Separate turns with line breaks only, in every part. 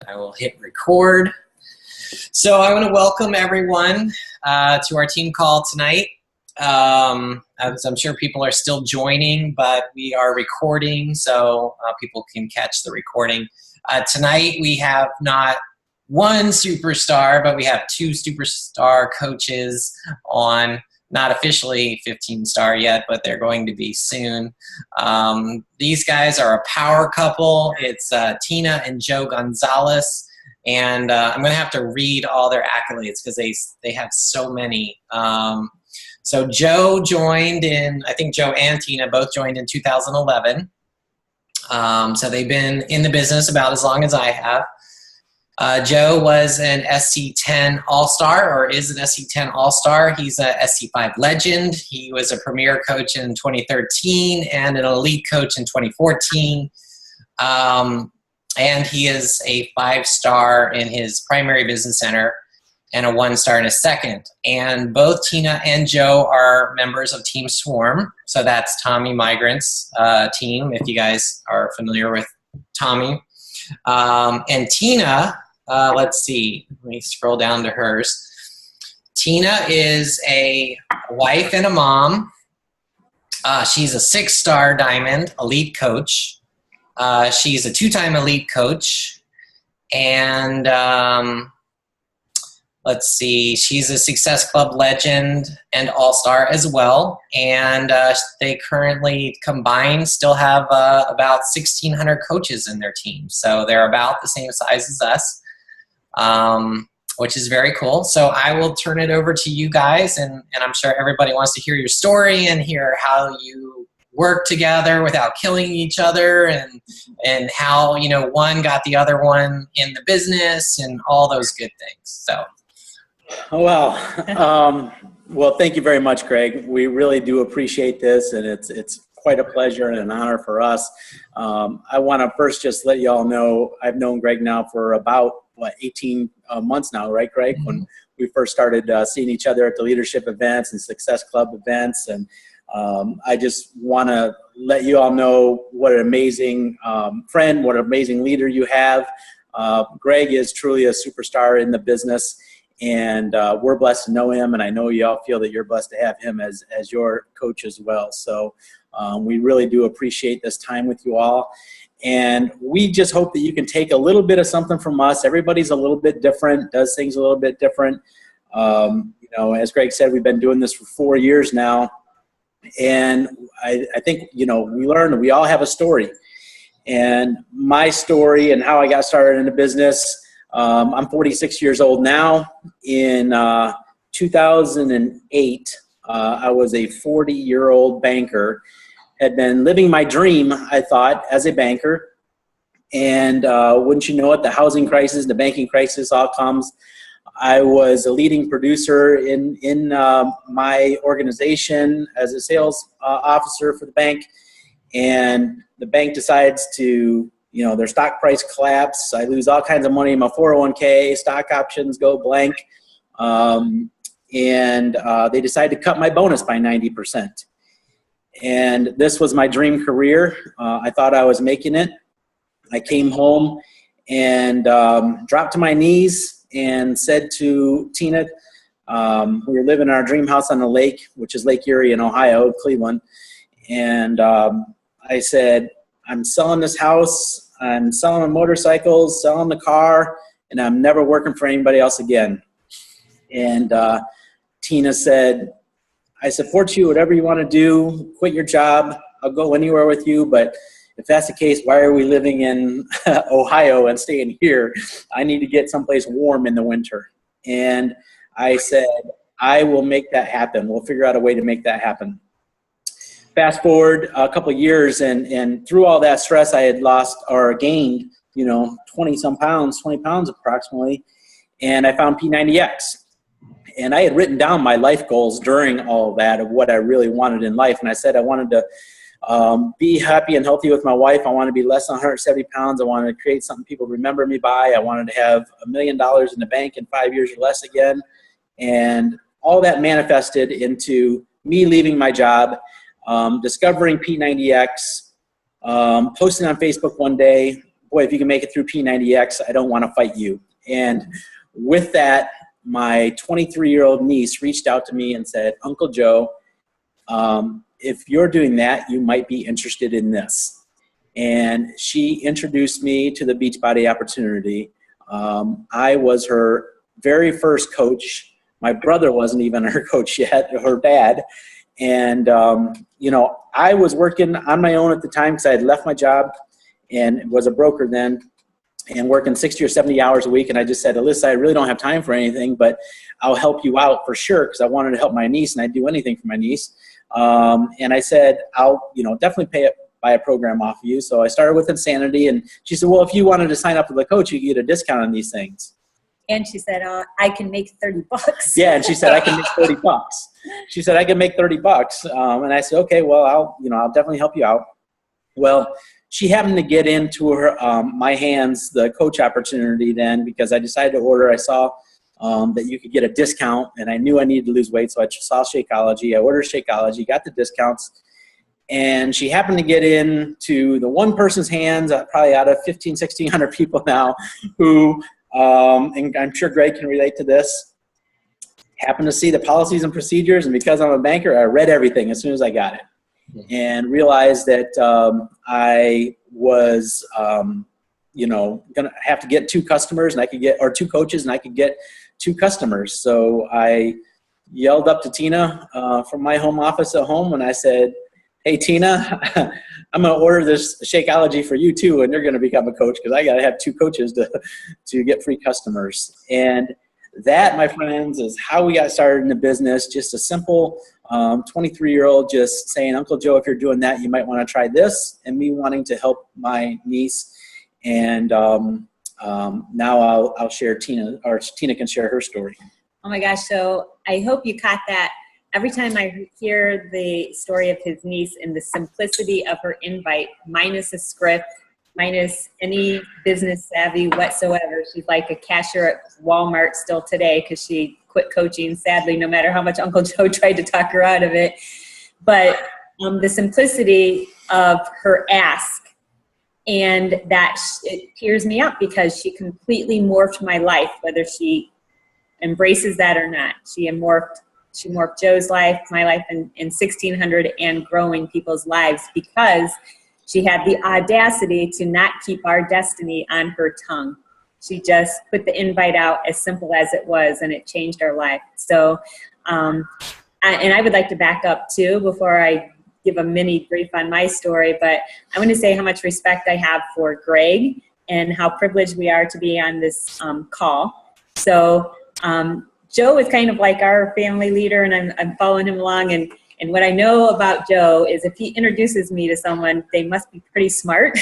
I will hit record. So I want to welcome everyone to our team call tonight. As I'm sure people are still joining, but we are recording so people can catch the recording. Tonight we have not one superstar, but we have two superstar coaches on. Not officially 15-star yet, but they're going to be soon. These guys are a power couple. It's Tina and Joe Gonzales. And I'm going to have to read all their accolades because they have so many. So Joe joined in, I think Joe and Tina both joined in 2011. So they've been in the business about as long as I have. Joe was an SC10 All-Star, or is an SC10 All-Star. He's a SC5 legend. He was a premier coach in 2013 and an elite coach in 2014. And he is a 5-star in his primary business center and a 1-star in his second. And both Tina and Joe are members of Team Swarm. So that's Tommy Migrant's team, if you guys are familiar with Tommy. And Tina, let's see, let me scroll down to hers. Tina is a wife and a mom. She's a 6-star diamond elite coach. She's a 2-time elite coach. And let's see, she's a Success Club legend and all-star as well. And they currently combined still have about 1,600 coaches in their team. So they're about the same size as us, which is very cool. So I will turn it over to you guys, and I'm sure everybody wants to hear your story and hear how you work together without killing each other, and how, you know, one got the other one in the business and all those good things. So.
Well, well, thank you very much, Greg. We really do appreciate this, and it's quite a pleasure and an honor for us. I want to first just let you all know I've known Greg now for about, 18 months now, right, Greg? Mm-hmm. When we first started seeing each other at the leadership events and Success Club events. And I just want to let you all know what an amazing friend, what an amazing leader you have. Greg is truly a superstar in the business. And we're blessed to know him, and I know you all feel that you're blessed to have him as your coach as well. So we really do appreciate this time with you all. And we just hope that you can take a little bit of something from us. Everybody's a little bit different, does things a little bit different. You know, as Greg said, we've been doing this for 4 years now. And I think, you know, we learned we all have a story. And my story and how I got started in the business, I'm 46 years old now. In 2008, I was a 40-year-old banker, had been living my dream, I thought, as a banker. And wouldn't you know it, the housing crisis, the banking crisis all comes. I was a leading producer in my organization as a sales officer for the bank. And the bank decides to, you know, their stock price collapse. I lose all kinds of money in my 401k, stock options go blank. And they decided to cut my bonus by 90%. And this was my dream career. I thought I was making it. I came home and dropped to my knees and said to Tina, we were living in our dream house on the lake, which is Lake Erie in Ohio, Cleveland. And I said, I'm selling this house, I'm selling my motorcycles, selling the car, and I'm never working for anybody else again. And Tina said, I support you, whatever you want to do, quit your job, I'll go anywhere with you, but if that's the case, why are we living in Ohio and staying here? I need to get someplace warm in the winter. And I said, I will make that happen. We'll figure out a way to make that happen. Fast forward a couple of years, and through all that stress, I had lost or gained, you know, 20 pounds approximately, and I found P90X. And I had written down my life goals during all of that of what I really wanted in life. And I said I wanted to be happy and healthy with my wife. I wanted to be less than 170 pounds. I wanted to create something people remember me by. I wanted to have $1 million in the bank in 5 years or less again. And all that manifested into me leaving my job, discovering P90X, posting on Facebook one day, boy, if you can make it through P90X, I don't want to fight you. And with that, my 23-year-old niece reached out to me and said, Uncle Joe, if you're doing that, you might be interested in this. And she introduced me to the Beachbody opportunity. I was her very first coach. My brother wasn't even her coach yet, her dad. And, you know, I was working on my own at the time because I had left my job and was a broker then and working 60 or 70 hours a week. And I just said, Alyssa, I really don't have time for anything, but I'll help you out for sure, because I wanted to help my niece and I'd do anything for my niece. And I said, I'll, you know, definitely buy a program off of you. So I started with Insanity, and she said, well, if you wanted to sign up with a coach, you could get a discount on these things.
And she said, I can make $30.
Yeah, and she said, I can make $30. She said, I can make $30. And I said, okay, well, I'll definitely help you out. Well, she happened to get into her my hands the coach opportunity then, because I decided to order. I saw that you could get a discount, and I knew I needed to lose weight, so I saw Shakeology. I ordered Shakeology, got the discounts, and she happened to get into the one person's hands, probably out of 1,600 people now, who, and I'm sure Greg can relate to this, happened to see the policies and procedures, and because I'm a banker, I read everything as soon as I got it. And realized that I was, you know, gonna have to get 2 customers, and I could get, or 2 coaches, and I could get 2 customers. So I yelled up to Tina from my home office at home, and I said, "Hey Tina, I'm gonna order this Shakeology for you too, and you're gonna become a coach, because I gotta have 2 coaches to get free customers." And that, my friends, is how we got started in the business. Just a simple 23-year-old just saying, Uncle Joe, if you're doing that, you might want to try this, and me wanting to help my niece. And now I'll share Tina, or Tina can share her story.
Oh my gosh, so I hope you caught that. Every time I hear the story of his niece and the simplicity of her invite, minus a script, minus any business savvy whatsoever. She's like a cashier at Walmart still today, because she quit coaching, sadly, no matter how much Uncle Joe tried to talk her out of it. But the simplicity of her ask, and that it tears me up, because she completely morphed my life, whether she embraces that or not. She morphed Joe's life, my life, in 1,600 and growing people's lives, because she had the audacity to not keep our destiny on her tongue. She just put the invite out, as simple as it was, and it changed our life. So, and I would like to back up too before I give a mini brief on my story, but I want to say how much respect I have for Greg and how privileged we are to be on this call. So Joe is kind of like our family leader, and I'm following him along, and what I know about Joe is if he introduces me to someone, they must be pretty smart.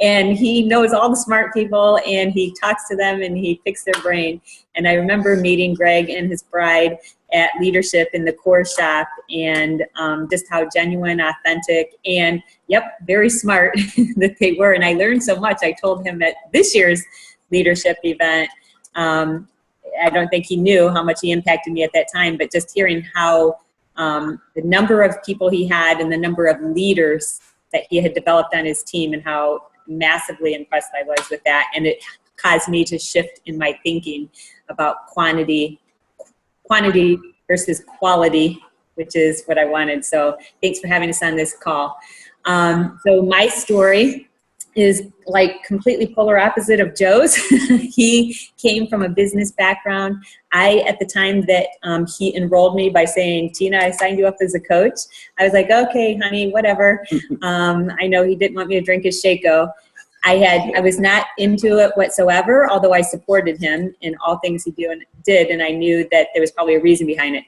And he knows all the smart people, and he talks to them, and he picks their brain. And I remember meeting Greg and his bride at Leadership in the core shop, and just how genuine, authentic, and yep, very smart that they were. And I learned so much. I told him at this year's Leadership event, I don't think he knew how much he impacted me at that time, but just hearing how the number of people he had and the number of leaders that he had developed on his team, and how massively impressed I was with that. And it caused me to shift in my thinking about quantity versus quality, which is what I wanted. So thanks for having us on this call. So my story is like completely polar opposite of Joe's. He came from a business background. At the time that he enrolled me by saying, Tina, I signed you up as a coach, I was like, okay, honey, whatever. I know he didn't want me to drink his Shako. I was not into it whatsoever, although I supported him in all things he did, and I knew that there was probably a reason behind it.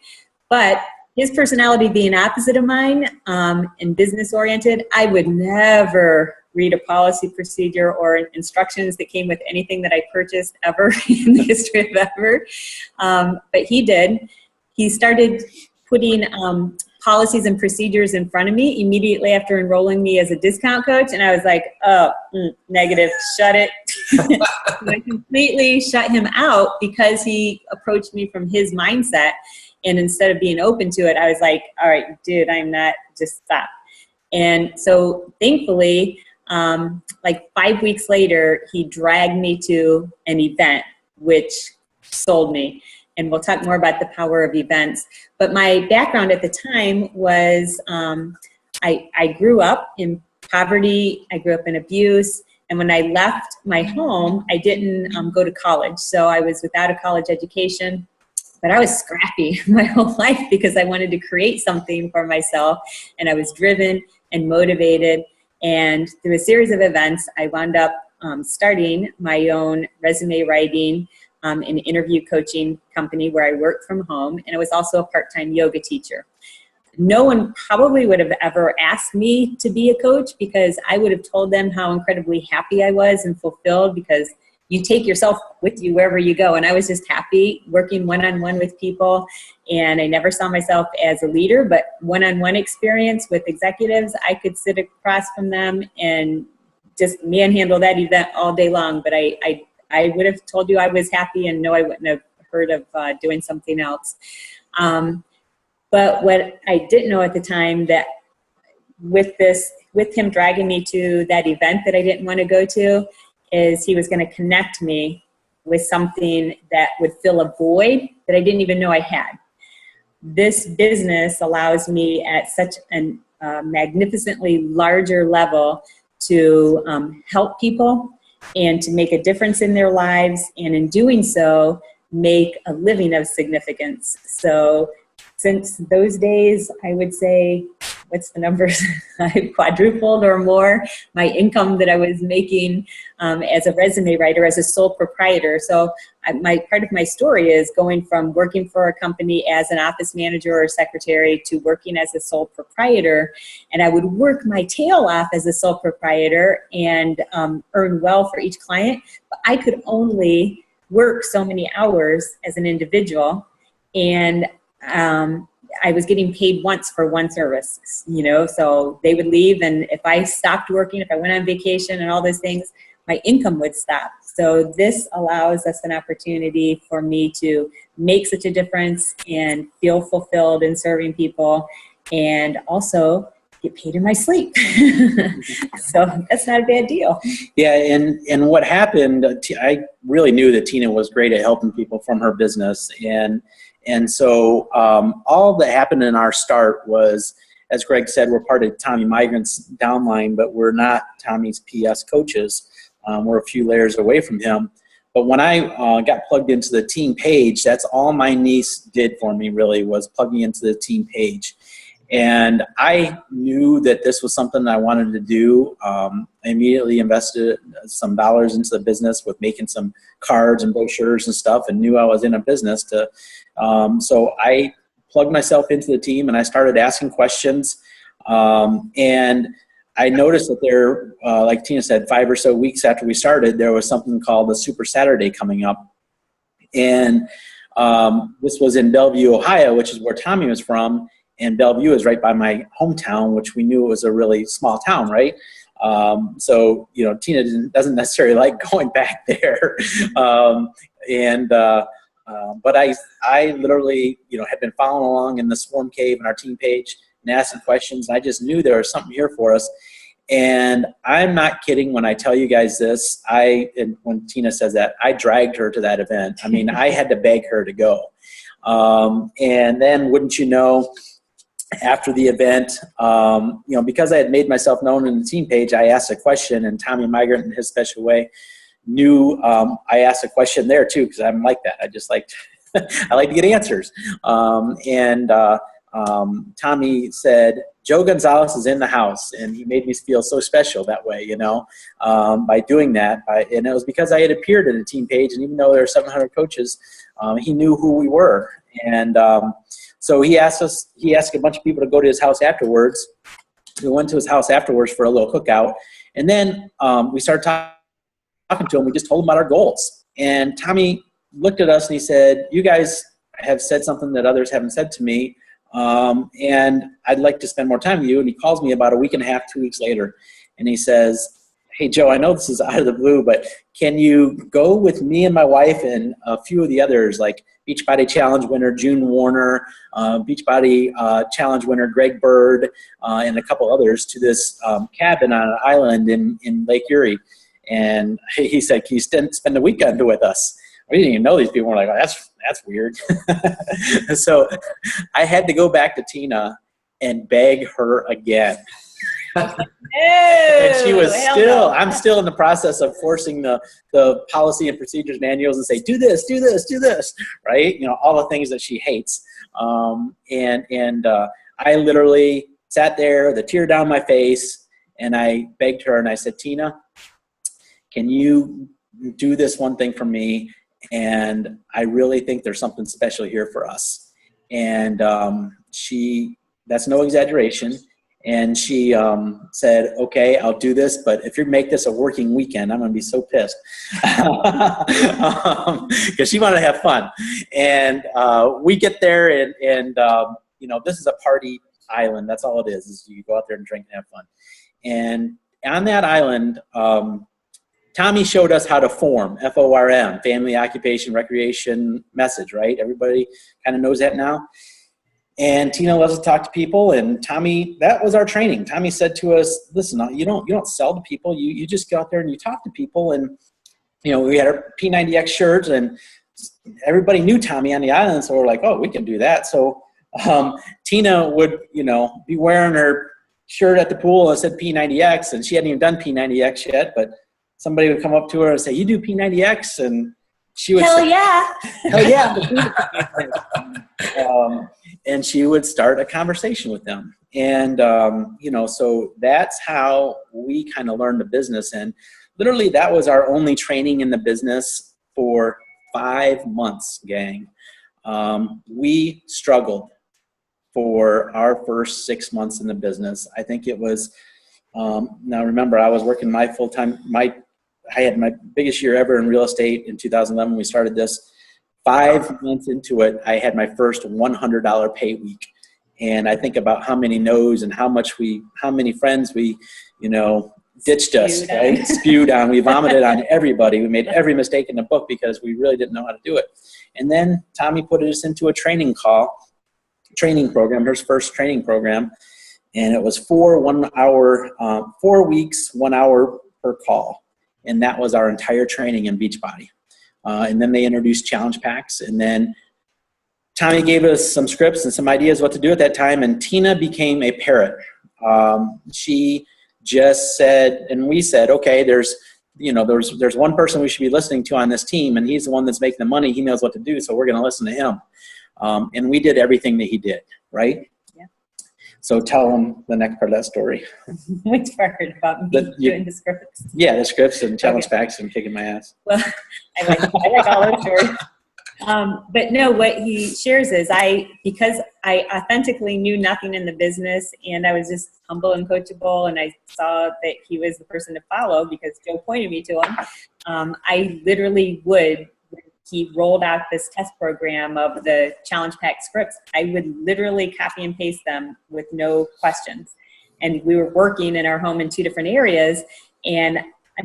But his personality being opposite of mine and business oriented, I would never read a policy procedure or instructions that came with anything that I purchased ever in the history of ever. But he did. He started putting policies and procedures in front of me immediately after enrolling me as a discount coach. And I was like, oh, negative, shut it. I completely shut him out because he approached me from his mindset. And instead of being open to it, I was like, all right, dude, I'm not, just stop. And so thankfully, like 5 weeks later, he dragged me to an event, which sold me. And we'll talk more about the power of events. But my background at the time was I grew up in poverty. I grew up in abuse. And when I left my home, I didn't go to college. So I was without a college education. But I was scrappy my whole life because I wanted to create something for myself. And I was driven and motivated. And through a series of events, I wound up starting my own resume writing an interview coaching company where I worked from home. And I was also a part-time yoga teacher. No one probably would have ever asked me to be a coach because I would have told them how incredibly happy I was and fulfilled, because you take yourself with you wherever you go. And I was just happy working one-on-one with people. And I never saw myself as a leader, but one-on-one experience with executives, I could sit across from them and just manhandle that event all day long. But I would have told you I was happy, and no, I wouldn't have heard of doing something else. But what I didn't know at the time, that with him dragging me to that event that I didn't want to go to, is he was going to connect me with something that would fill a void that I didn't even know I had. This business allows me at such a magnificently larger level to help people and to make a difference in their lives, and in doing so, make a living of significance. So since those days, I would say, what's the numbers? I've quadrupled or more my income that I was making as a resume writer, as a sole proprietor. So part of my story is going from working for a company as an office manager or secretary to working as a sole proprietor. And I would work my tail off as a sole proprietor and earn well for each client. But I could only work so many hours as an individual. And I was getting paid once for one service, so they would leave, and if I stopped working, if I went on vacation and all those things, my income would stop. So this allows us an opportunity for me to make such a difference and feel fulfilled in serving people, and also get paid in my sleep. So that's not a bad deal.
Yeah, and what happened, I really knew that Tina was great at helping people from her business, and so all that happened in our start was, as Greg said, we're part of Tommy Migrant's downline, but we're not Tommy's PS coaches. We're a few layers away from him. But when I got plugged into the team page, that's all my niece did for me, really, was plug me into the team page. And I knew that this was something that I wanted to do. I immediately invested some dollars into the business with making some cards and brochures and stuff, and knew I was in a business to. So I plugged myself into the team and I started asking questions. And I noticed that there, like Tina said, 5 or so weeks after we started, there was something called the Super Saturday coming up. And this was in Bellevue, Ohio, which is where Tommy was from. And Bellevue is right by my hometown, which we knew was a really small town, right? So, Tina doesn't necessarily like going back there. But I literally, had been following along in the Swarm Cave and our team page and asking questions. I just knew there was something here for us. And I'm not kidding when I tell you guys this. And when Tina says that, I dragged her to that event. I mean, I had to beg her to go. And then, wouldn't you know, after the event, because I had made myself known in the team page, I asked a question, and Tommy Migrant, in his special way, knew I asked a question there too, because I'm like that. I just like I like to get answers. Tommy said, "Joe Gonzales is in the house," and he made me feel so special that way, by doing that. And it was because I had appeared in a team page, and even though there were 700 coaches, he knew who we were. And so he asked a bunch of people to go to his house afterwards. We went to his house afterwards for a little cookout, and then we started talking to him. We just told him about our goals. And Tommy looked at us and he said, "You guys have said something that others haven't said to me, and I'd like to spend more time with you." And he calls me about a week and a half, 2 weeks later, and he says, "Hey, Joe, I know this is out of the blue, but can you go with me and my wife and a few of the others, like Beachbody Challenge winner June Warner, Beachbody Challenge winner Greg Bird, and a couple others to this cabin on an island in Lake Erie. And he said, "Can you spend the weekend with us?" We didn't even know these people. We're like, "Oh, that's weird." So I had to go back to Tina and beg her again. And she was I'm still in the process of forcing the policy and procedures manuals and say, do this, right? All the things that she hates. I literally sat there, the tear down my face, and I begged her and I said, "Tina, can you do this one thing for me? And I really think there's something special here for us." And that's no exaggeration. And she said, "Okay, I'll do this, but if you make this a working weekend, I'm going to be so pissed." Because she wanted to have fun. And we get there, and this is a party island. That's all it is you go out there and drink and have fun. And on that island, Tommy showed us how to form, FORM, family, occupation, recreation, message, right? Everybody kind of knows that now. And Tina loves to talk to people, and Tommy, that was our training. Tommy said to us, "Listen, you don't sell to people. You just go out there and you talk to people." And we had our P90X shirts, and everybody knew Tommy on the island, so we're like, "Oh, we can do that." So Tina would be wearing her shirt at the pool and said P90X, and she hadn't even done P90X yet, but somebody would come up to her and say, "You do P90X?" And she would say,
yeah.
"Hell yeah." And she would start a conversation with them. And, so that's how we kind of learned the business. And literally that was our only training in the business for 5 months, gang. We struggled for our first 6 months in the business. I think it was, now remember, I was working my full-time, I had my biggest year ever in real estate in 2011 when we started this. 5 months into it, I had my first $100 pay week. And I think about how many no's and how many friends we, ditched us, right? Spewed on. We vomited on everybody. We made every mistake in the book because we really didn't know how to do it. And then Tommy put us into a training program, his first training program. And it was 4 weeks, 1 hour per call. And that was our entire training in Beachbody. And then they introduced challenge packs. And then Tommy gave us some scripts and some ideas what to do at that time. And Tina became a parrot. She just said, and we said, okay, there's one person we should be listening to on this team, and he's the one that's making the money. He knows what to do, so we're going to listen to him. And we did everything that he did, right? Yeah. So tell them the next part of that story.
Which part about me doing the scripts?
Yeah, the scripts and challenge packs and kicking my ass.
Well, I like all those stories. But no, what he shares is because I authentically knew nothing in the business, and I was just humble and coachable, and I saw that he was the person to follow because Joe pointed me to him. I literally when he rolled out this test program of the challenge pack scripts, I would literally copy and paste them with no questions. And we were working in our home in 2 different areas, and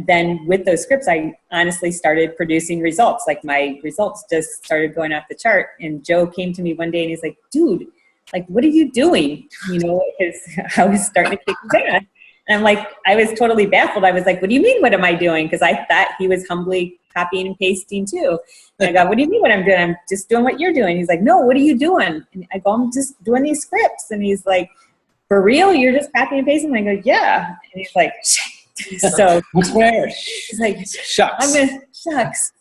then with those scripts, I honestly started producing results. Like my results just started going off the chart. And Joe came to me one day and he's like, "Dude, like, what are you doing?" Because I was starting to kick his ass. And I'm like, I was totally baffled. I was like, "What do you mean, what am I doing?" Because I thought he was humbly copying and pasting too. And I go, "What do you mean what I'm doing?" "I'm just doing what you're doing." He's like, "No, what are you doing?" And I go, "I'm just doing these scripts." And he's like, "For real? You're just copying and pasting?" And I go, "Yeah." And he's like, "Shit." So he's like,
"Shucks."
Shucks.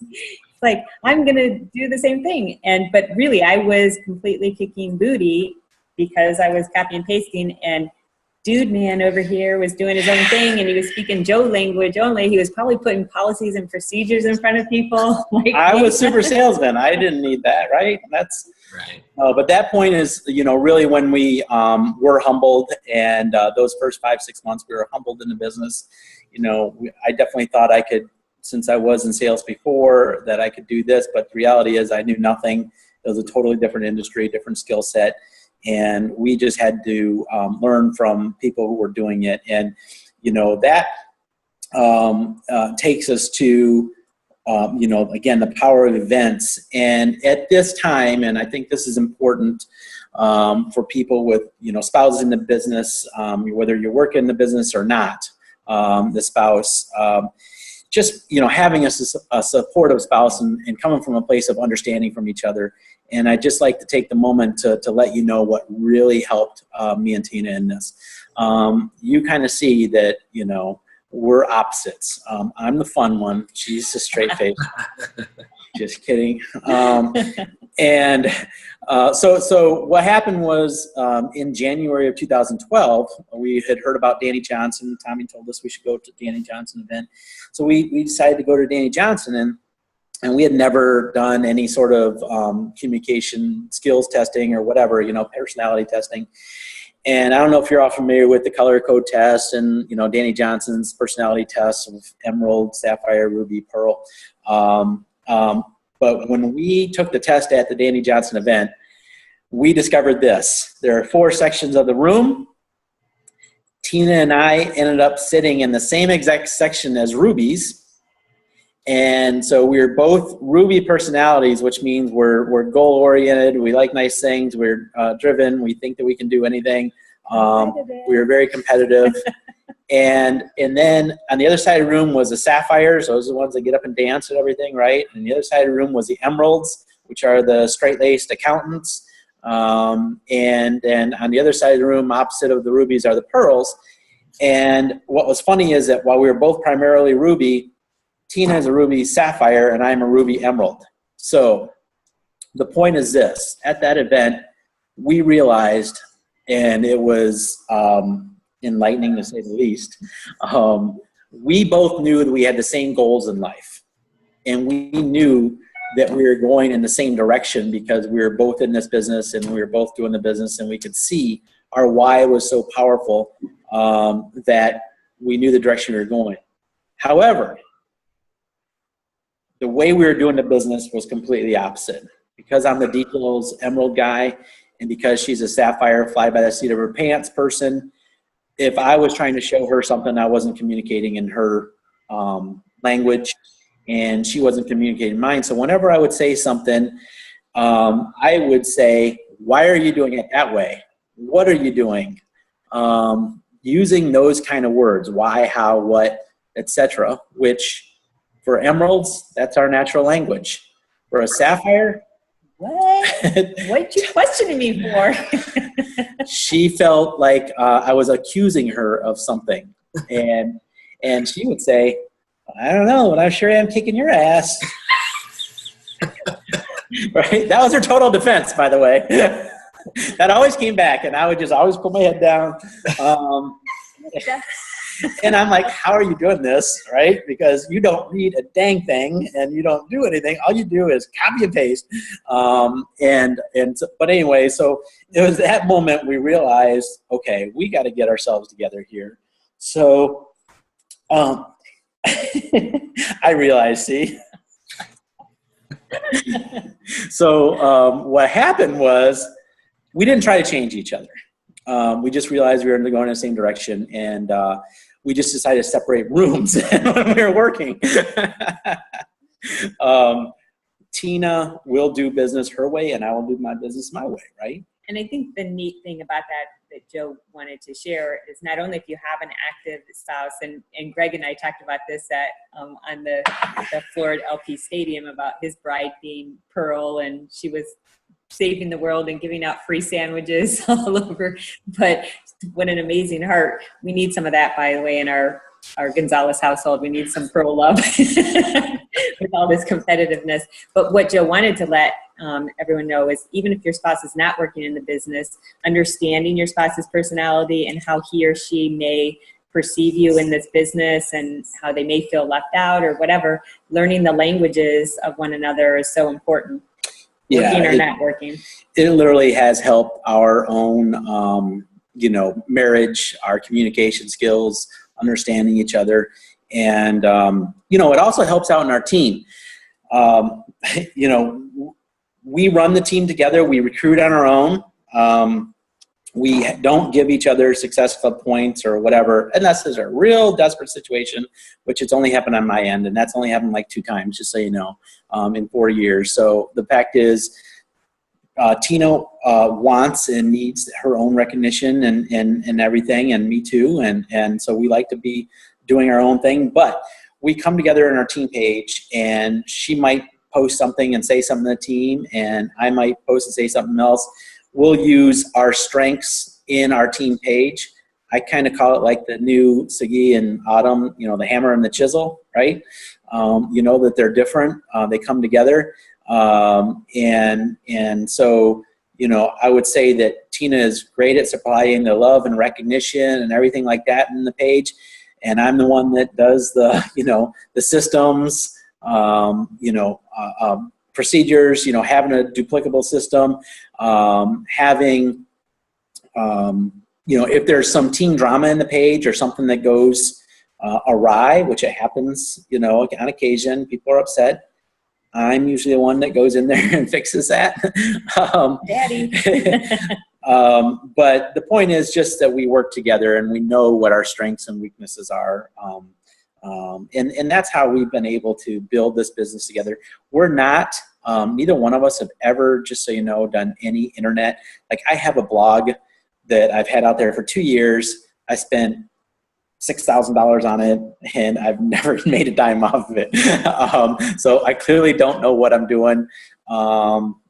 Like, I'm gonna do the same thing. But really, I was completely kicking booty because I was copy and pasting, and dude man over here was doing his own thing, and he was speaking Joe language only. He was probably putting policies and procedures in front of people.
I was super salesman. I didn't need that, right? That's
right.
But that point is, really when we were humbled, and those first 5-6 months we were humbled in the business. I definitely thought I could, since I was in sales before, that I could do this. But the reality is I knew nothing. It was a totally different industry, different skill set. And we just had to learn from people who were doing it. And, that takes us to you know, again, the power of events. And at this time, and I think this is important for people with, you know, spouses in the business, whether you work in the business or not, the spouse, just, you know, having a supportive spouse and coming from a place of understanding from each other. And I'd just like to take the moment to let you know what really helped me and Tina in this. You kind of see that, you know, we're opposites. I'm the fun one. She's the straight face. Just kidding. So what happened was in January of 2012, we had heard about Danny Johnson. Tommy told us we should go to Danny Johnson event. So we decided to go to Danny Johnson, and we had never done any sort of communication skills testing or whatever, you know, personality testing. And I don't know if you're all familiar with the color code test and, you know, Danny Johnson's personality tests of Emerald, Sapphire, Ruby, Pearl. But when we took the test at the Danny Johnson event, we discovered this. There are 4 sections of the room. Tina and I ended up sitting in the same exact section as Ruby's. And so we're both Ruby personalities, which means we're goal-oriented. We like nice things. We're driven. We think that we can do anything. We're very competitive. And then on the other side of the room was the Sapphires. Those are the ones that get up and dance and everything, right? And the other side of the room was the Emeralds, which are the straight-laced accountants. And then on the other side of the room, opposite of the Rubies, are the Pearls. And what was funny is that while we were both primarily Ruby, Tina is a Ruby Sapphire, and I'm a Ruby Emerald. So the point is this. At that event, we realized, and it was enlightening to say the least, we both knew that we had the same goals in life. And we knew that we were going in the same direction because we were both in this business and we were both doing the business, and we could see our why was so powerful that we knew the direction we were going. However, the way we were doing the business was completely opposite. Because I'm the details Emerald guy, and because she's a Sapphire, fly by the seat of her pants person, if I was trying to show her something, I wasn't communicating in her language, and she wasn't communicating mine. So whenever I would say something, I would say, why are you doing it that way? What are you doing? Using those kind of words, why, how, what, etc., which for Emeralds, that's our natural language. For a Sapphire,
what you questioning me for?
She felt like I was accusing her of something. And she would say, I don't know, but I'm sure I'm kicking your ass. Right? That was her total defense, by the way. That always came back, and I would just always put my head down. And I'm like, how are you doing this, right? Because you don't read a dang thing, and you don't do anything. All you do is copy and paste. But anyway, so it was that moment we realized, okay, we got to get ourselves together here. So I realized, see. So what happened was we didn't try to change each other. We just realized we were going in the same direction, and we just decided to separate rooms when we were working. Tina will do business her way, and I will do my business my way, right?
And I think the neat thing about that Joe wanted to share is not only if you have an active spouse, and Greg and I talked about this on the floor at LP Stadium about his bride being Pearl, and she was saving the world and giving out free sandwiches all over. But what an amazing heart. We need some of that, by the way, in our Gonzales household. We need some Pearl love with all this competitiveness. But what Joe wanted to let everyone know is even if your spouse is not working in the business, understanding your spouse's personality and how he or she may perceive you in this business and how they may feel left out or whatever, learning the languages of one another is so important. Working or not working.
It literally has helped our own, marriage, our communication skills, understanding each other. And, it also helps out in our team. We run the team together. We recruit on our own. We don't give each other Success Club points or whatever, unless there's a real desperate situation, which it's only happened on my end, and that's only happened like 2 times, just so you know, in 4 years. So the fact is, Tina wants and needs her own recognition and everything, and me too, and so we like to be doing our own thing, but we come together in our team page, and she might post something and say something to the team, and I might post and say something else. We'll use our strengths in our team page. I kind of call it like the new Siggy and Autumn, you know, the hammer and the chisel, right? You know that they're different. They come together. And so, you know, I would say that Tina is great at supplying the love and recognition and everything like that in the page. And I'm the one that does the, you know, the systems, procedures, you know, having a duplicable system, having, you know, if there's some team drama in the page or something that goes awry, which it happens, you know, on occasion, people are upset. I'm usually the one that goes in there and fixes that.
Daddy.
But the point is just that we work together and we know what our strengths and weaknesses are. And that's how we've been able to build this business together. We're not, neither one of us have ever, just so you know, done any internet. Like, I have a blog that I've had out there for 2 years. I spent $6,000 on it, and I've never made a dime off of it. So I clearly don't know what I'm doing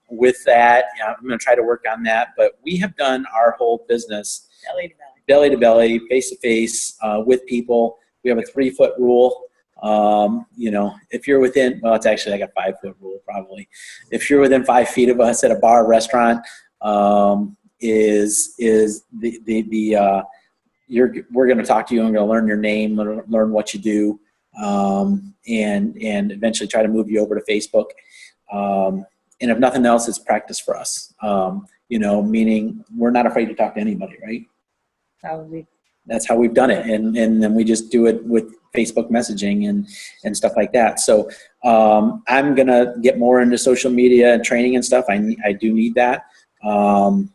with that. I'm going to try to work on that. But we have done our whole business belly to belly, face to face with people. We have a 3-foot rule. You know, if you're within, well, it's actually like a 5-foot rule probably. If you're within 5 feet of us at a bar or restaurant, we're going to talk to you and we're going to learn your name, learn what you do, and eventually try to move you over to Facebook. And if nothing else, it's practice for us. You know, meaning we're not afraid to talk to anybody, right?
Probably.
That's how we've done it, and then we just do it with Facebook messaging and stuff like that. So I'm gonna get more into social media and training and stuff. I do need that, and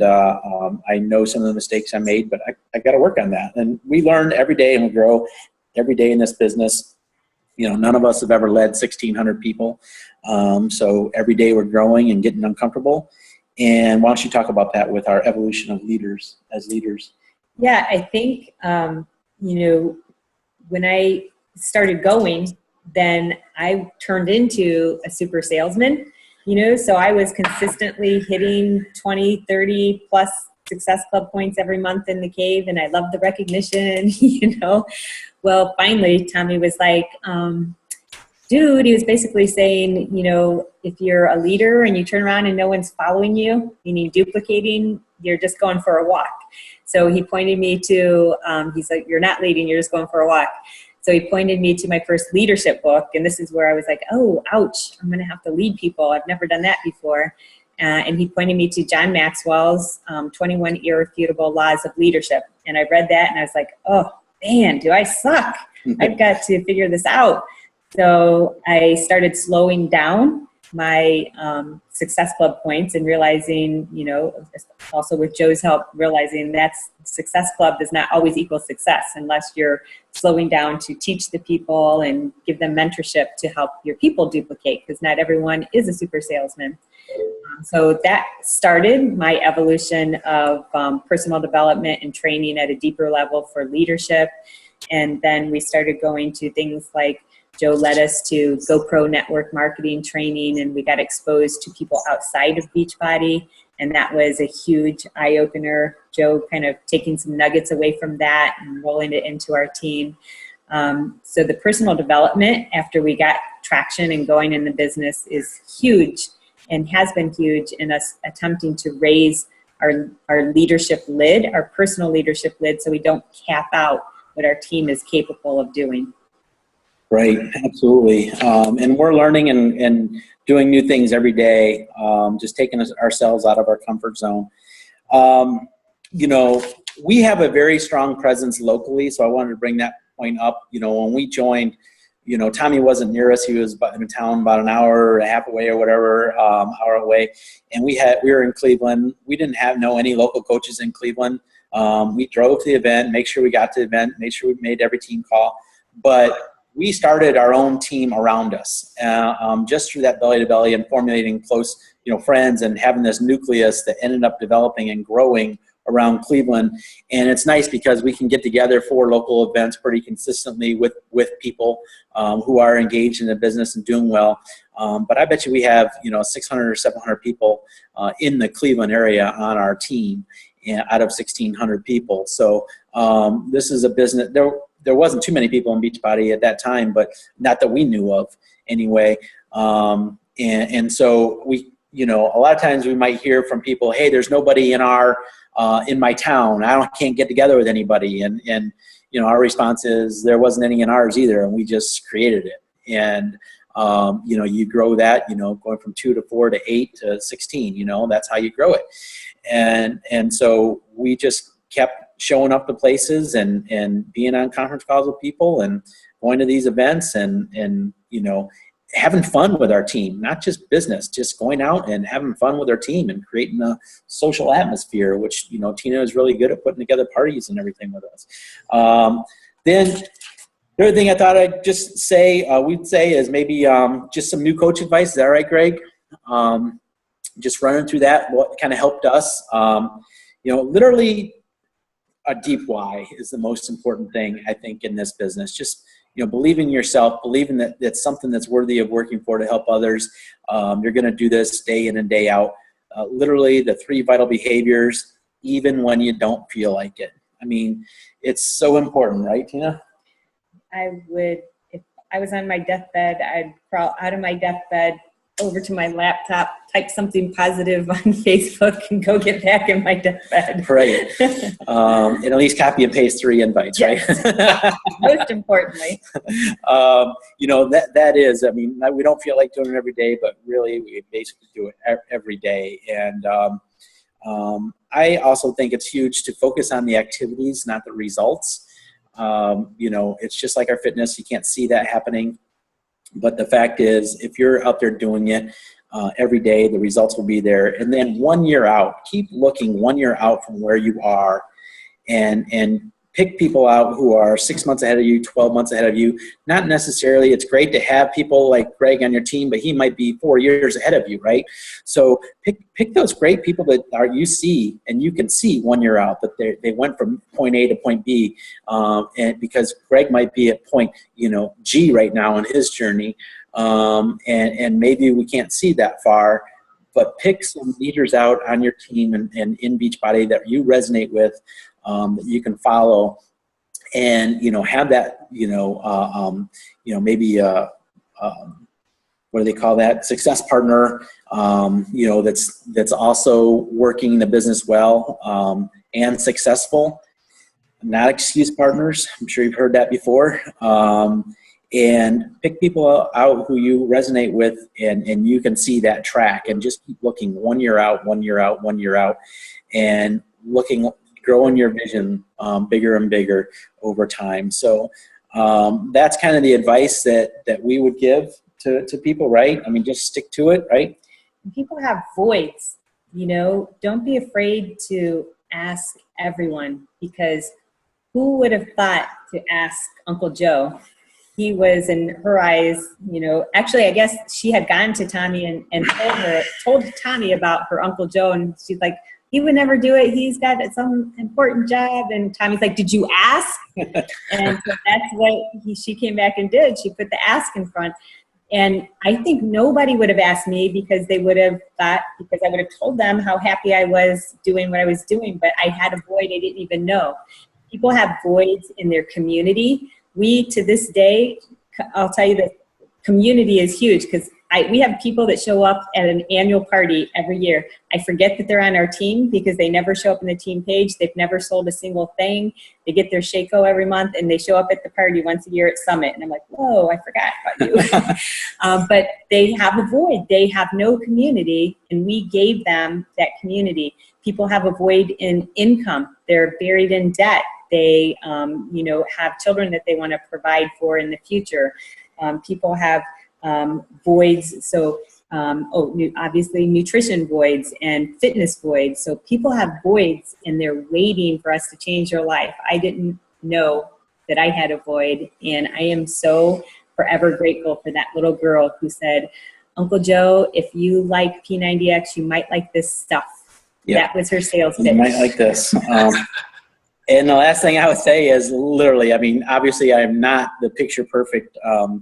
I know some of the mistakes I made, but I got to work on that. And we learn every day, and we grow every day in this business. You know, none of us have ever led 1,600 people, so every day we're growing and getting uncomfortable. And why don't you talk about that with our evolution of leaders as leaders?
Yeah, I think, you know, when I started going, then I turned into a super salesman, you know, so I was consistently hitting 20, 30 plus Success Club points every month in the cave, and I loved the recognition, you know. Well, finally, Tommy was like, dude, he was basically saying, you know, if you're a leader and you turn around and no one's following you, meaning duplicating, you're just going for a walk. So he pointed me to, he's like, you're not leading, you're just going for a walk. So he pointed me to my first leadership book, and this is where I was like, oh, ouch, I'm going to have to lead people. I've never done that before. And he pointed me to John Maxwell's 21 Irrefutable Laws of Leadership. And I read that, and I was like, oh, man, do I suck? I've got to figure this out. So I started slowing down my Success Club points and realizing, you know, also with Joe's help, realizing that Success Club does not always equal success unless you're slowing down to teach the people and give them mentorship to help your people duplicate, because not everyone is a super salesman. So that started my evolution of personal development and training at a deeper level for leadership. And then we started going to things like Joe led us to GoPro network marketing training, and we got exposed to people outside of Beachbody, and that was a huge eye-opener. Joe kind of taking some nuggets away from that and rolling it into our team. So the personal development after we got traction and going in the business is huge and has been huge in us attempting to raise our leadership lid, our personal leadership lid, so we don't cap out what our team is capable of doing.
Right, absolutely. And we're learning and doing new things every day, just taking ourselves out of our comfort zone. You know, we have a very strong presence locally, so I wanted to bring that point up. You know, when we joined, Tommy wasn't near us. He was in a town about an hour and a half away or whatever, hour away. And we were in Cleveland. We didn't know any local coaches in Cleveland. We drove to the event, make sure we got to the event, make sure we made every team call. But we started our own team around us, just through that belly to belly and formulating close, friends and having this nucleus that ended up developing and growing around Cleveland. And it's nice because we can get together for local events pretty consistently with people who are engaged in the business and doing well. But I bet you we have 600 or 700 people in the Cleveland area on our team out of 1,600 people. So this is a business. There wasn't too many people in Beachbody at that time, but not that we knew of anyway. And so we, a lot of times we might hear from people, hey, there's nobody in my town. Can't get together with anybody. And our response is there wasn't any in ours either, and we just created it. And you grow that, going from 2 to 4 to 8 to 16. That's how you grow it. And so we just kept showing up to places and being on conference calls with people and going to these events and having fun with our team, not just business, just going out and having fun with our team and creating a social atmosphere, which, Tina is really good at putting together parties and everything with us. Then the other thing I thought I'd just say, we'd say is maybe just some new coach advice. Is that right, Greg? Just running through that, what kind of helped us. Literally a deep why is the most important thing, I think, in this business. Just, believe in yourself, believing that it's something that's worthy of working for to help others. You're going to do this day in and day out. Literally the 3 vital behaviors, even when you don't feel like it. I mean, it's so important, right, Tina?
If I was on my deathbed, I'd crawl out of my deathbed, over to my laptop, type something positive on Facebook, and go get back in my deathbed.
Right. And at least copy and paste 3 invites, yes.
Right? Most importantly.
That is, we don't feel like doing it every day, but really we basically do it every day. And I also think it's huge to focus on the activities, not the results. It's just like our fitness. You can't see that happening. But the fact is, if you're out there doing it every day, the results will be there. And then 1 year out, keep looking 1 year out from where you are and pick people out who are 6 months ahead of you, 12 months ahead of you. Not necessarily, it's great to have people like Greg on your team, but he might be 4 years ahead of you, right? So pick those great people that you see, and you can see 1 year out that they went from point A to point B, and because Greg might be at point G right now in his journey, and maybe we can't see that far, but pick some leaders out on your team and in Beachbody that you resonate with, that you can follow, and have that maybe what do they call that, success partner, that's also working the business well and successful, not excuse partners. I'm sure you've heard that before. And pick people out who you resonate with, and you can see that track, and just keep looking 1 year out, 1 year out, 1 year out, and growing your vision bigger and bigger over time. So that's kind of the advice that we would give to people, right? Just stick to it, right?
People have voids, don't be afraid to ask everyone, because who would have thought to ask Uncle Joe? He was, in her eyes, actually, I guess she had gone to Tommy and told Tommy about her Uncle Joe, and she's like, he would never do it. He's got some important job. And Tommy's like, did you ask? And so that's what she came back and did. She put the ask in front. And I think nobody would have asked me, because they would have thought, because I would have told them how happy I was doing what I was doing, but I had a void I didn't even know. People have voids in their community. We, to this day, I'll tell you that community is huge, because we have people that show up at an annual party every year. I forget that they're on our team because they never show up in the team page. They've never sold a single thing. They get their Shaco every month, and they show up at the party once a year at Summit. And I'm like, whoa, I forgot about you. But they have a void. They have no community, and we gave them that community. People have a void in income. They're buried in debt. They have children that they want to provide for in the future. People have voids. So, obviously nutrition voids and fitness voids. So people have voids and they're waiting for us to change their life. I didn't know that I had a void, and I am so forever grateful for that little girl who said, Uncle Joe, if you like P90X, you might like this stuff. Yeah. That was her sales pitch.
You might like this. And the last thing I would say is literally, I mean, obviously I am not the picture perfect, of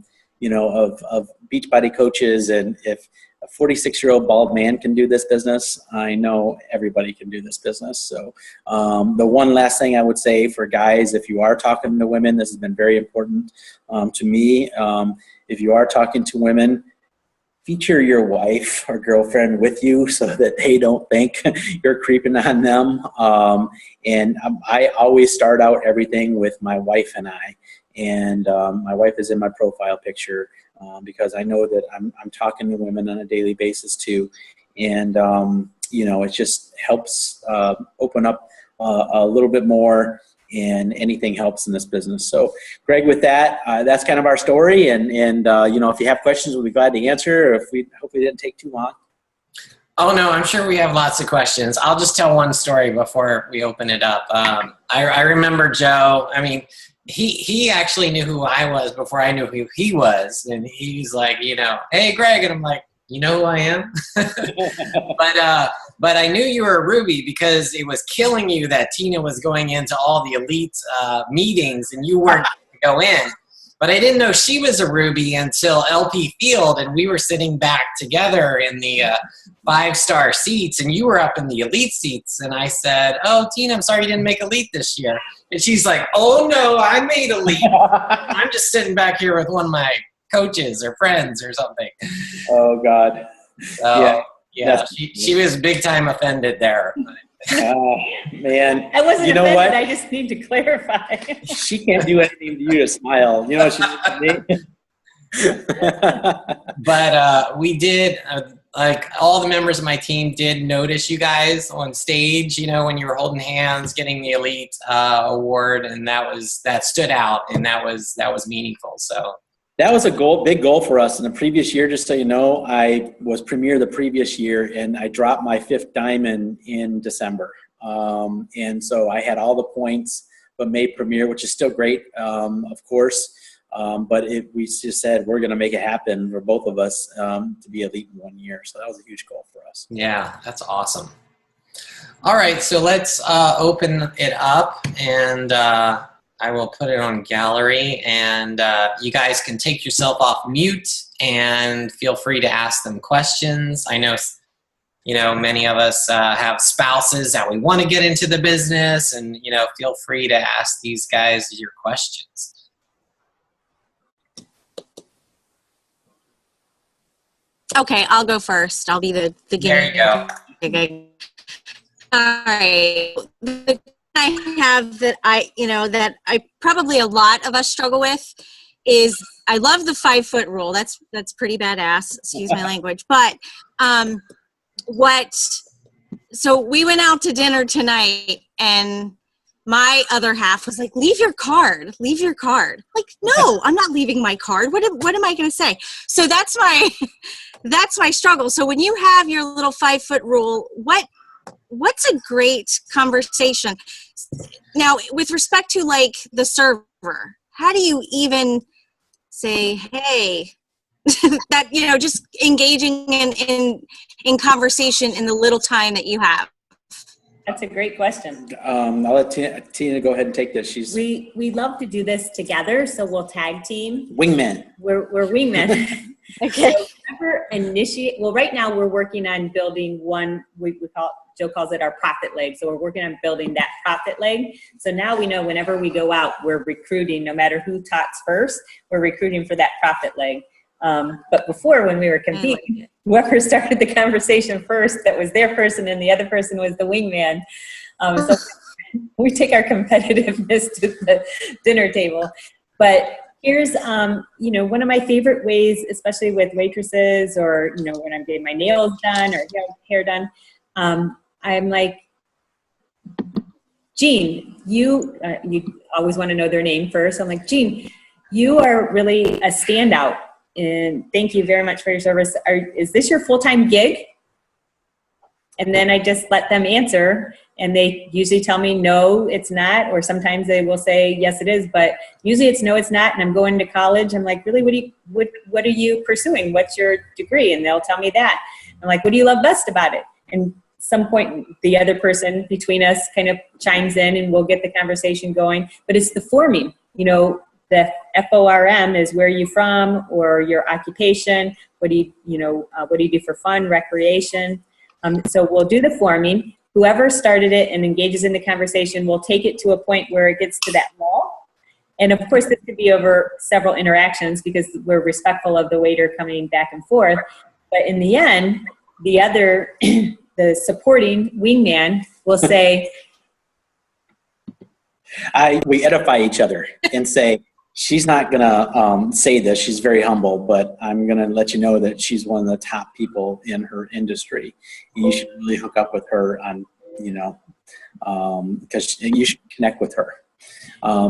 Beachbody coaches. And if a 46-year-old bald man can do this business, I know everybody can do this business. So the one last thing I would say for guys, if you are talking to women, this has been very important to me. If you are talking to women, feature your wife or girlfriend with you so that they don't think you're creeping on them. And I always start out everything with my wife and I. And my wife is in my profile picture because I know that I'm talking to women on a daily basis too. And, it just helps open up a little bit more, and anything helps in this business. So Greg, with that, that's kind of our story. And if you have questions, we'll be glad to answer. If we hopefully didn't take too long.
Oh no, I'm sure we have lots of questions. I'll just tell one story before we open it up. I remember Joe. I mean, he actually knew who I was before I knew who he was. And he's like, hey Greg. And I'm like, you know who I am? But I knew you were a Ruby because it was killing you that Tina was going into all the elite meetings and you weren't going to go in. But I didn't know she was a Ruby until LP Field, and we were sitting back together in the 5-star seats, and you were up in the elite seats. And I said, oh, Tina, I'm sorry you didn't make elite this year. And she's like, oh, no, I made elite. I'm just sitting back here with one of my coaches or friends or something.
Oh, God.
Yeah, she was big time offended there.
Oh, man.
I wasn't offended.
What?
I just need to clarify.
She can't do anything to you to smile.
But we did, like all the members of my team did notice you guys on stage, when you were holding hands, getting the elite award, and that stood out, and that was meaningful. So.
That was a big goal for us in the previous year. Just so you know, I was premier the previous year, and I dropped my 5th diamond in December. And so I had all the points, but made premier, which is still great, of course. But we just said we're going to make it happen for both of us to be elite in 1 year. So that was a huge goal for us.
Yeah, that's awesome. All right, so let's open it up, and I will put it on gallery, and you guys can take yourself off mute and feel free to ask them questions. I know, many of us have spouses that we want to get into the business, and, feel free to ask these guys your questions.
Okay, I'll go first. I'll be the
There you go.
Okay. All right. The I have that I probably a lot of us struggle with is I love the 5-foot rule. That's pretty badass. Excuse my language. But so we went out to dinner tonight, and my other half was like, leave your card. Like, no, I'm not leaving my card. What am I going to say? So that's my struggle. So when you have your little 5-foot rule, what's a great conversation? Now, with respect to like the server, how do you even say, hey, that, just engaging in conversation in the little time that you have?
That's a great question.
I'll let Tina go ahead and take this.
We love to do this together, so we'll tag team.
Wingmen.
We're wingmen. Okay. So right now we're working on building one, Joe calls it our profit leg. So we're working on building that profit leg. So now we know whenever we go out, we're recruiting, no matter who talks first, we're recruiting for that profit leg. But before, when we were competing, whoever started the conversation first, that was their person, and the other person was the wingman. So we take our competitiveness to the dinner table. But here's, one of my favorite ways, especially with waitresses or, when I'm getting my nails done or hair done, I'm like, Jean, you always want to know their name first. I'm like, Jean, You are really a standout, and thank you very much for your service. Is this your full-time gig? And then I just let them answer, and they usually tell me, no, it's not, or sometimes they will say, yes, it is, but usually it's no, it's not, and I'm going to college. I'm like, really, what are you pursuing? What's your degree? And they'll tell me that. I'm like, what do you love best about it? And some point, the other person between us kind of chimes in, and we'll get the conversation going. But it's the forming, the FORM is where you from, or your occupation. What do you do for fun, recreation? So we'll do the forming. Whoever started it and engages in the conversation will take it to a point where it gets to that wall. And of course, this could be over several interactions because we're respectful of the waiter coming back and forth. But in the end, the supporting wingman will say,
we edify each other and say, she's not going to say this. She's very humble, but I'm going to let you know that she's one of the top people in her industry. And you should really hook up with her on, because you should connect with her.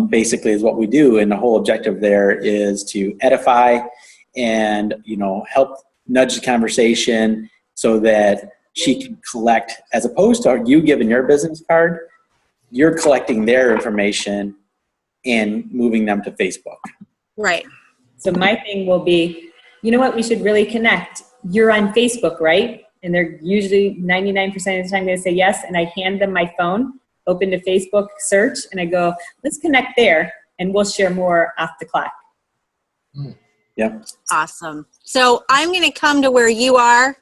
Basically is what we do. And the whole objective there is to edify and, help nudge the conversation so that she can collect, as opposed to you giving your business card, you're collecting their information and moving them to Facebook.
Right.
So my thing will be, you know what, we should really connect. You're on Facebook, right? And they're usually 99% of the time going to say yes. And I hand them my phone, open to Facebook search, and I go, let's connect there and we'll share more off the clock.
Yeah.
Awesome. So I'm going to come to where you are,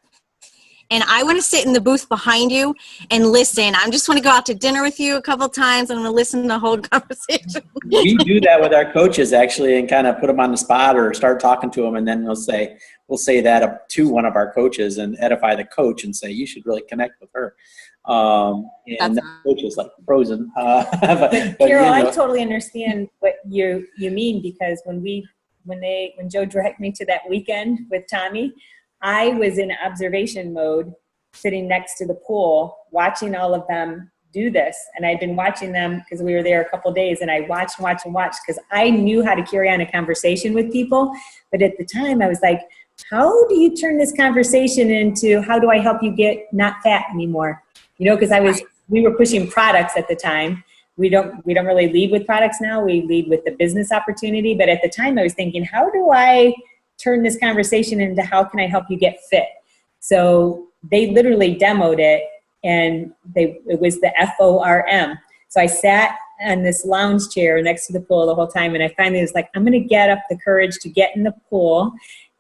and I want to sit in the booth behind you and listen. I just want to go out to dinner with you a couple times. I'm going to listen to the whole conversation.
We do that with our coaches actually, and kind of put them on the spot or start talking to them, and then we'll say that up to one of our coaches and edify the coach and say, you should really connect with her. And the coach is like frozen.
But Carol, I totally understand what you mean, because when Joe dragged me to that weekend with Tommy, I was in observation mode, sitting next to the pool, watching all of them do this. And I'd been watching them because we were there a couple of days, and I watched because I knew how to carry on a conversation with people. But at the time I was like, how do you turn this conversation into, how do I help you get not fat anymore? Because we were pushing products at the time. We don't really lead with products now. We lead with the business opportunity. But at the time I was thinking, how do I turn this conversation into how can I help you get fit? So they literally demoed it, and it was the FORM. So I sat on this lounge chair next to the pool the whole time, and I finally was like, I'm going to get up the courage to get in the pool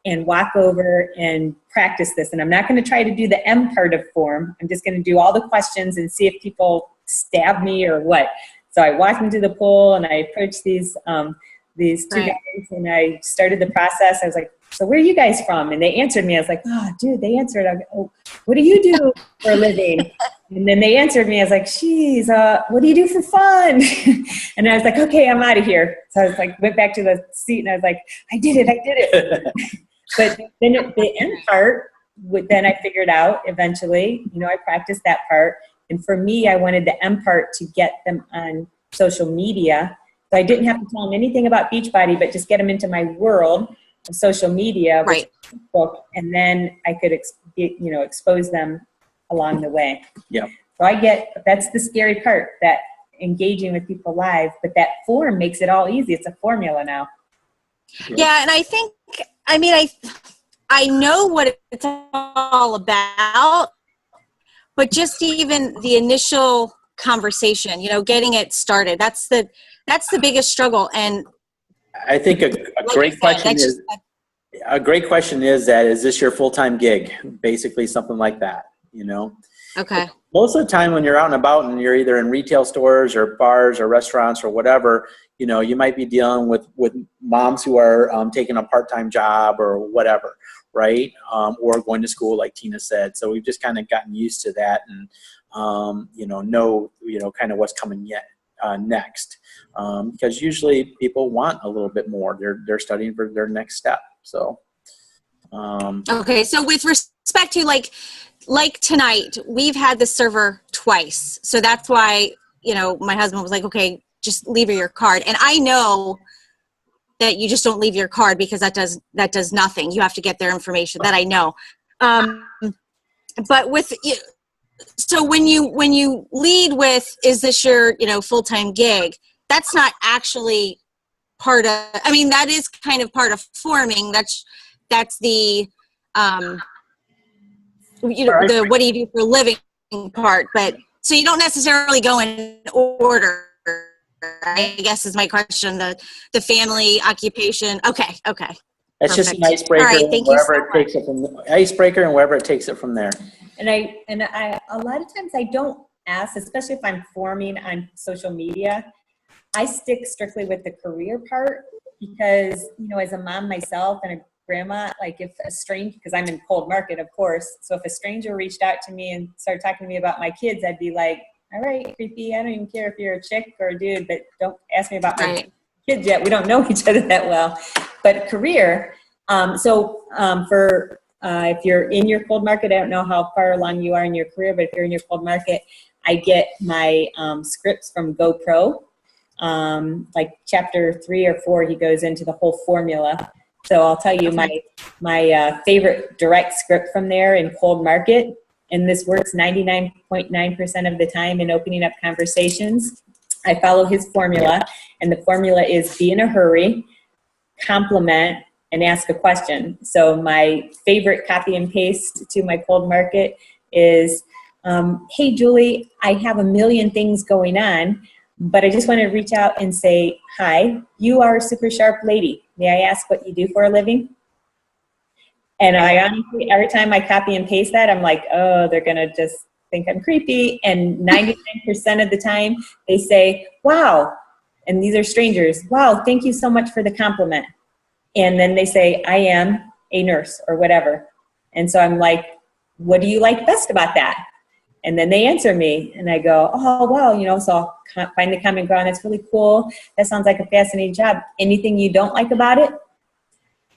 and walk over and practice this. And I'm not going to try to do the M part of form. I'm just going to do all the questions and see if people stab me or what. So I walked into the pool and I approached these two guys, and I started the process. I was like, so where are you guys from? And they answered me. I was like, oh, dude, they answered. I go, oh, what do you do for a living? And then they answered me. I was like, geez, what do you do for fun? And I was like, okay, I'm out of here. So I was like, went back to the seat, and I was like, I did it. But then the end part, then I figured out eventually, I practiced that part. And for me, I wanted the M part to get them on social media. So I didn't have to tell them anything about Beachbody, but just get them into my world of social media,
right?
Facebook, and then I could, expose them along the way.
Yeah.
So that's the scary part, that engaging with people live, but that form makes it all easy. It's a formula now.
Yeah, and I think, I know what it's all about, but just even the initial conversation, getting it started, that's the biggest struggle. And
I think a great question is that, is this your full-time gig? Basically something like that,
Okay.
Most of the time when you're out and about and you're either in retail stores or bars or restaurants or whatever, you might be dealing with moms who are taking a part-time job or whatever, right? Or going to school, like Tina said. So we've just kind of gotten used to that and, know kind of what's coming next. Because usually people want a little bit more. They're studying for their next step. So.
Okay. So with respect to like tonight, we've had the server twice. So that's why, my husband was like, okay, just leave her your card. And I know that you just don't leave your card, because that does nothing. You have to get their information. That I know. But with you, so when you lead with, is this your full-time gig? That's not actually part of. I mean, that is kind of part of forming. That's the the what do you do for a living part. But so you don't necessarily go in order, I guess, is my question. The family, occupation. Okay.
That's just an icebreaker.
All right, thank you so
Icebreaker, and wherever it takes it from there.
And I a lot of times I don't ask, especially if I'm forming on social media. I stick strictly with the career part because, as a mom myself and a grandma, like if a stranger, because I'm in cold market, of course. So if a stranger reached out to me and started talking to me about my kids, I'd be like, all right, creepy. I don't even care if you're a chick or a dude, but don't ask me about my kids yet. We don't know each other that well. But career, if you're in your cold market, I don't know how far along you are in your career, but if you're in your cold market, I get my scripts from GoPro. Like chapter 3 or 4, he goes into the whole formula. So I'll tell you my favorite direct script from there in cold market, and this works 99.9% of the time in opening up conversations. I follow his formula, and the formula is be in a hurry, compliment, and ask a question. So my favorite copy and paste to my cold market is, hey, Julie, I have a million things going on, but I just want to reach out and say, hi, you are a super sharp lady. May I ask what you do for a living? And I honestly, every time I copy and paste that, I'm like, oh, they're going to just think I'm creepy. And 99% of the time they say, wow. And these are strangers. Wow, thank you so much for the compliment. And then they say, I am a nurse or whatever. And so I'm like, what do you like best about that? And then they answer me and I go, oh, well, so I'll find the common ground. That's really cool. That sounds like a fascinating job. Anything you don't like about it?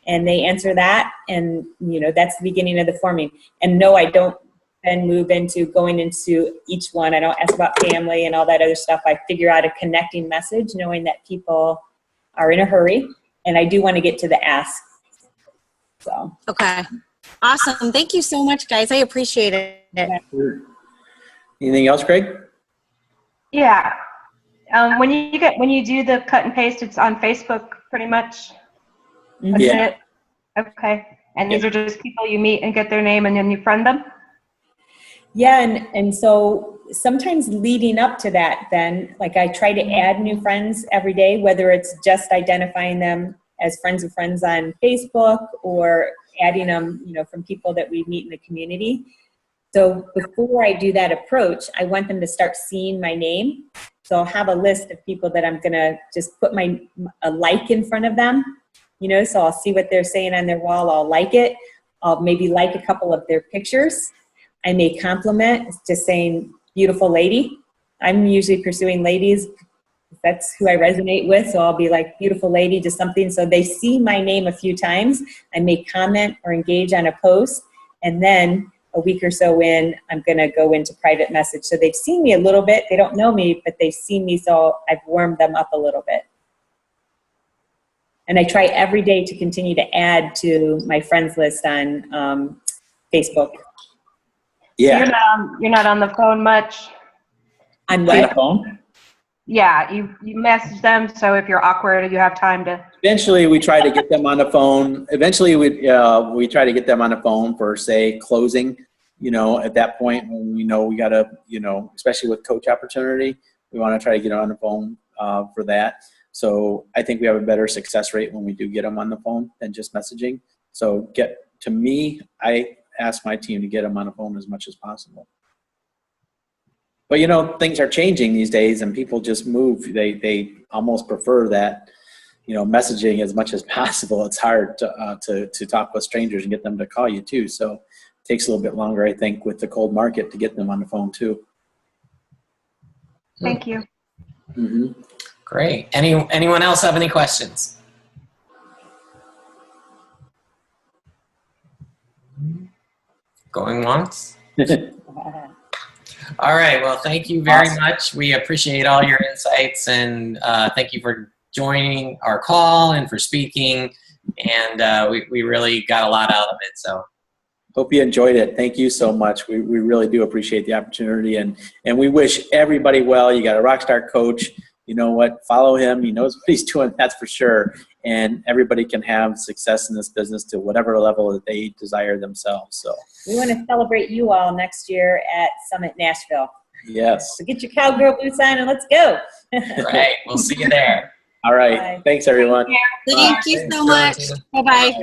And they answer that. And, that's the beginning of the forming. And no, I don't then move into going into each one. I don't ask about family and all that other stuff. I figure out a connecting message, knowing that people are in a hurry. And I do want to get to the ask. So.
Okay. Awesome. Thank you so much, guys. I appreciate it.
Anything else, Greg?
Yeah. When you do the cut and paste, it's on Facebook pretty much. That's it. Okay. And these are just people you meet and get their name and then you friend them?
Yeah, and so sometimes leading up to that, then, like I try to add new friends every day, whether it's just identifying them as friends of friends on Facebook or adding them, from people that we meet in the community. So before I do that approach, I want them to start seeing my name. So I'll have a list of people that I'm going to just put a like in front of them, so I'll see what they're saying on their wall. I'll like it. I'll maybe like a couple of their pictures. I may compliment, just saying, beautiful lady. I'm usually pursuing ladies. That's who I resonate with. So I'll be like, beautiful lady, just something. So they see my name a few times. I may comment or engage on a post. And then a week or so in, I'm going to go into private message. So they've seen me a little bit. They don't know me, but they've seen me. So I've warmed them up a little bit. And I try every day to continue to add to my friends list on Facebook.
Yeah.
So you're not on the phone much?
I'm
On the
what?
phone?
Yeah, you message them, so if you're awkward, you have time to... Eventually,
we try to get them on the phone. Eventually, we try to get them on the phone for, say, closing, at that point when we know we got to, especially with coach opportunity, we want to try to get on the phone for that. So I think we have a better success rate when we do get them on the phone than just messaging. So I ask my team to get them on the phone as much as possible. But, things are changing these days and people just move. They almost prefer that, messaging as much as possible. It's hard to talk with strangers and get them to call you too. So it takes a little bit longer, I think, with the cold market to get them on the phone too.
Thank you.
Mm-hmm.
Great. Anyone else have any questions? Going once? All right. Well, thank you very much. We appreciate all your insights and thank you for joining our call and for speaking. And we really got a lot out of it. So
hope you enjoyed it. Thank you so much. We really do appreciate the opportunity, and we wish everybody well. You got a rock star coach. You know what? Follow him. He knows what he's doing, that's for sure. And everybody can have success in this business to whatever level that they desire themselves. So
we want to celebrate you all next year at Summit Nashville.
Yes.
So get your cowgirl boots on and let's go.
Right. We'll see you there.
All right.
Bye.
Thanks, everyone.
Thank you so much. Bye-bye.